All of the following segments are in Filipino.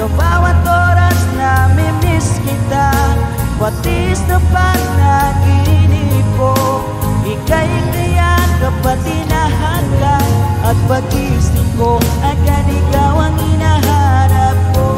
Sa bawat oras na mimiss kita, pati sa panaginip ko, ika'y kaya kapatinahagan. At pagising ko, agad ikaw ang hinahanap ko.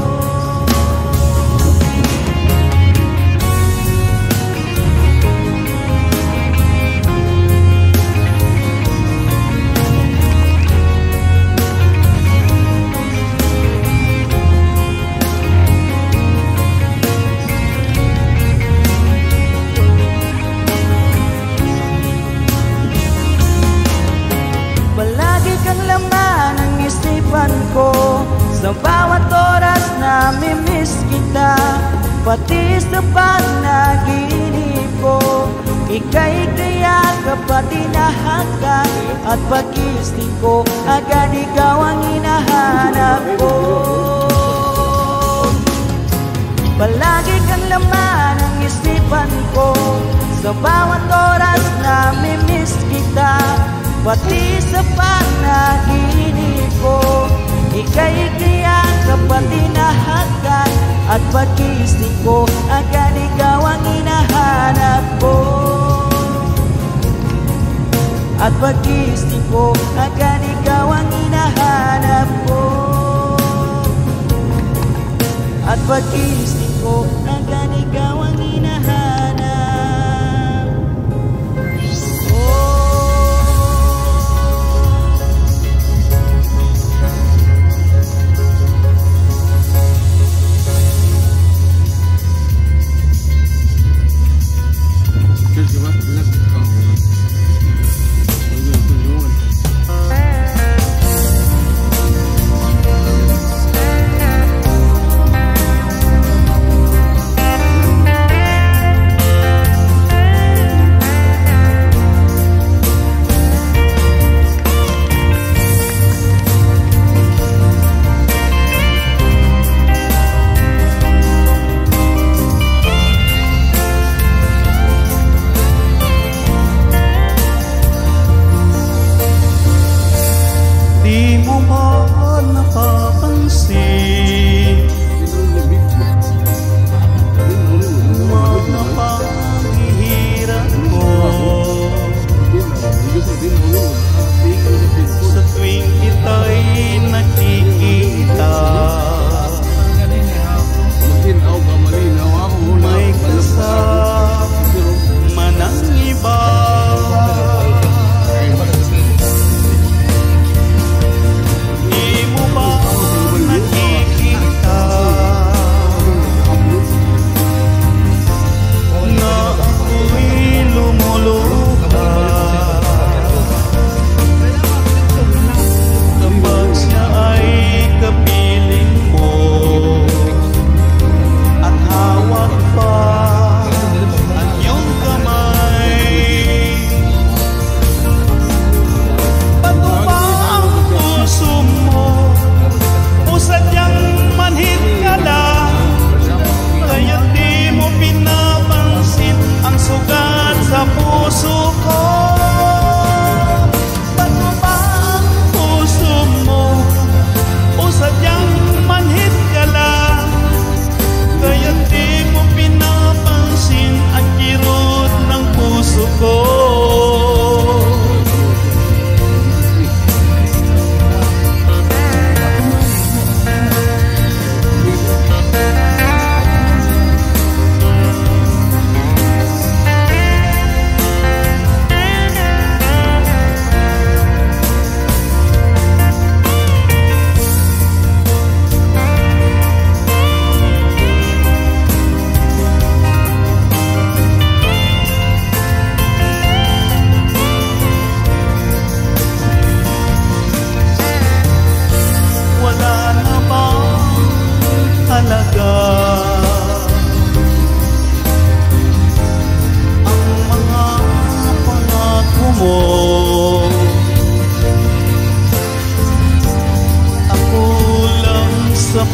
Ko sa bawat oras na mimiss kita, pati sa panaginip ko, ika'y kaya kapatinahagan. At pagising ko, agad ikaw ang hinahanap ko. Palagi kang laman ng isipan ko, sa bawat oras na mimiss kita, pati sa panaginip ko, ika'y kaya kapatinahagan. At pagising ko, agad ikaw ang hinahanap ko. At pagising ko, agad ikaw ang hinahanap ko. At pagising ko, agad ikaw ang hinahanap.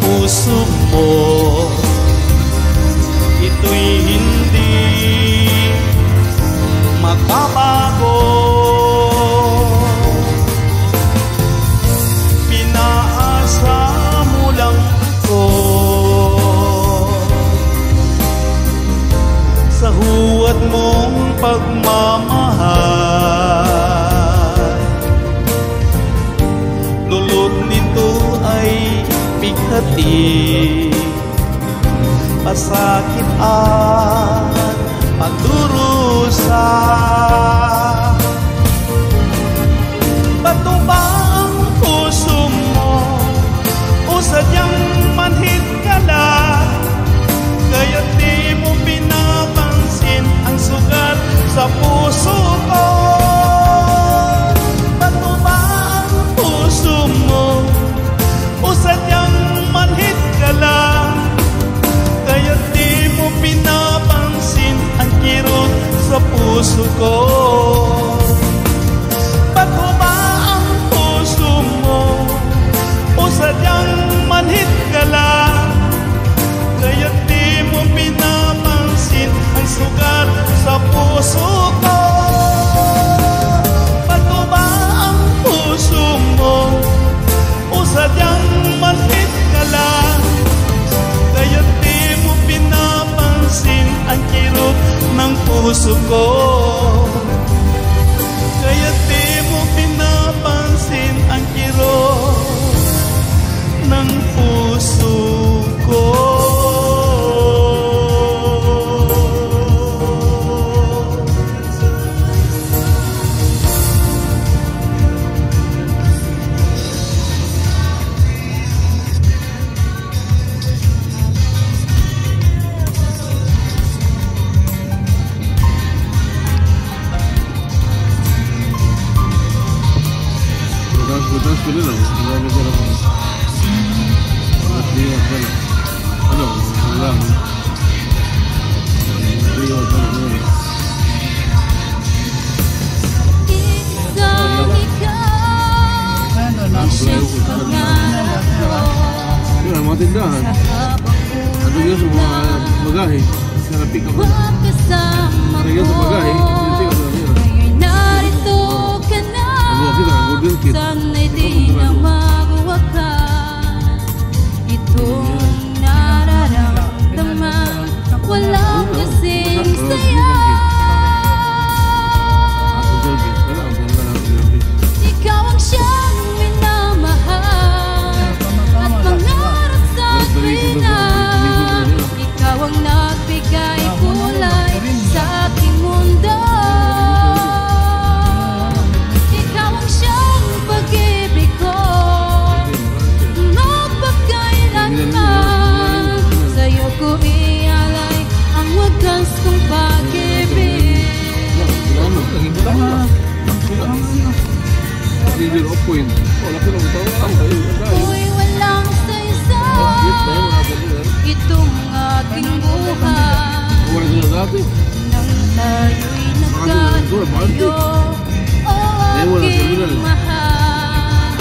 puso mo, ito'y hindi magbabago. Pinaasa mo lang ako. hati, pasakit at pagdurusa. Bato ba ang puso mo o sadyang manhid ka lang? Kaya't di mo pinapansin ang sugat sa puso ko. Bato ba ang puso mo o sadyang manhid ka lang? Kaya't di mo pinapansin ang kirot sa puso ko. Bato ba ang puso mo o sadyang manhid ka lang? Kaya't di mo pinapansin ang sugat sa puso ko. Bato ba ang puso mo o sadyang manhid ka lang? Kaya't di mo pinapansin ang kirot ng puso ko. Kaya't di mo pinapansin ang kirot ng puso ko. Tindahan. Ano yun sa mga bagahe? Sarapik ako. Ano yun sa bagahe? Ngayon narito ka na. Sana'y di na mabuwakan. Itong nararamdaman walang kasing saya. Ikaw ang siyang minamahal at pangarap sa tuwina. Ikaw ang nagbigay kulay sa aking mundo. Ikaw ang siyang pag-ibig ko, magpakailanman. Sa'yo ko ialay ang wagas kong pag-ibig. Uy, walang saysay itong aking buhay. Nang tayo'y nagkalayo, o aking mahal.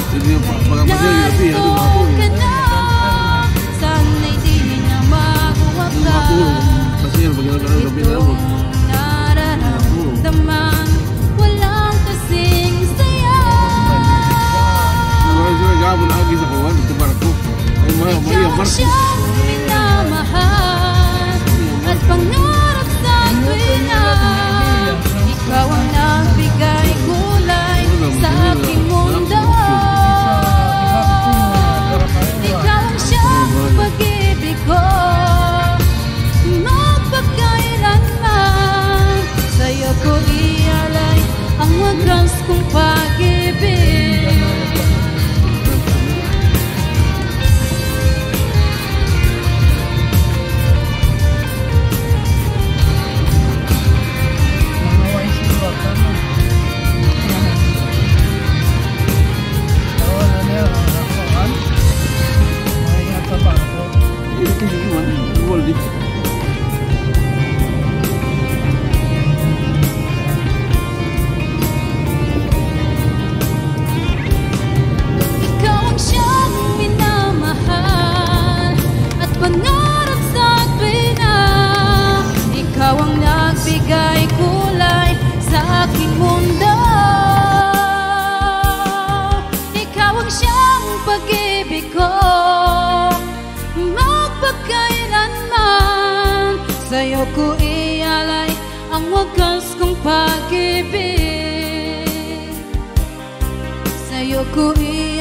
Narito ka na, sana'y di na mabuwakan. Itong nararamdaman walang kasing saya. Ikaw ang siyang minamahal at pangarap sa tuwina. Ikaw ang nagbigay kulay sa aking mundo. Ikaw ang siyang pag-ibig ko, magpakailanman. Sa'yo ko ialay ang wagas kong pag-ibig. Ikaw ang siyang minamahal at pangarap sa tuwina. Ikaw ang nagbigay kulay sa aking mundo. Ikaw ang siyang pag-ibig ko, magpakailanman. Sa'yo ko ialay ang wagas kong pag-ibig. Sa'yo ko ialay